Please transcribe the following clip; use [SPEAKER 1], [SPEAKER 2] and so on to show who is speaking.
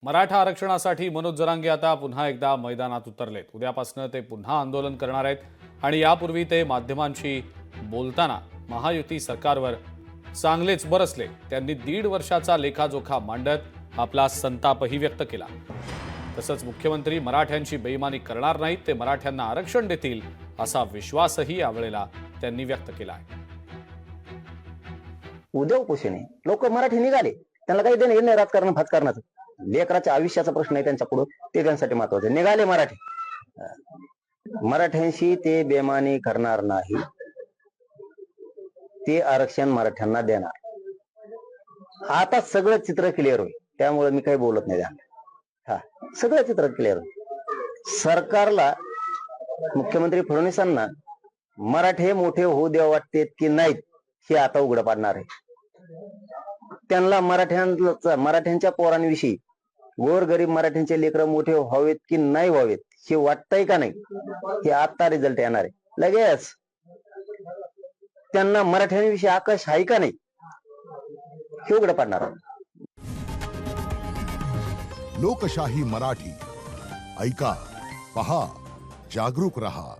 [SPEAKER 1] मराठा आरक्षणासाठी मनोज जरांगे आता पुन्हा एकदा मैदानात उतरलेत। उद्यापासून ते पुन्हा आंदोलन करणार आहेत आणि यापूर्वी ते माध्यमांशी बोलताना महायुती सरकारवर चांगलेच बरसले। त्यांनी 1.5 वर्षाचा लेखाजोखा मांडत आपला संतापही व्यक्त केला। तसंच मुख्यमंत्री मराठ्यांची बेईमानी करणार नाहीत, ते मराठ्यांना आरक्षण देतील असा विश्वासही यावेळेला त्यांनी व्यक्त केला आहे।
[SPEAKER 2] उद्या उपोषण आहे, लोक मराठी निघाले, त्यांना काही देणं घेणं राजकारण फाजकारणाचं लेकराच्या आयुष्याचा प्रश्न आहे त्यांच्या पुढे, ते त्यांच्यासाठी महत्वाचं आहे। निघाले मराठी, मराठ्यांशी ते बेमानी करणार नाही, ते आरक्षण मराठ्यांना देणार। आता सगळं चित्र क्लिअर होईल, त्यामुळे मी काही बोलत नाही त्यामुळे। हा सगळं चित्र क्लिअर होईल। सरकारला, मुख्यमंत्री फडणवीसांना मराठे मोठे होऊ द्या वाटते की नाहीत हे आता उघड पाडणार आहे। त्यांना मराठ्यांच्या पोरांविषयी, गोरगरीब मराठ्यांचे लेकरं मोठे व्हावेत की नाही व्हावेत हे वाटतंय का नाही, हे आता रिझल्ट येणार आहे लगेच। त्यांना मराठ्यांविषयी आकाश आहे का नाही हे उघड पाडणार आहे।
[SPEAKER 3] लोकशाही मराठी ऐका, पहा, जागरूक रहा।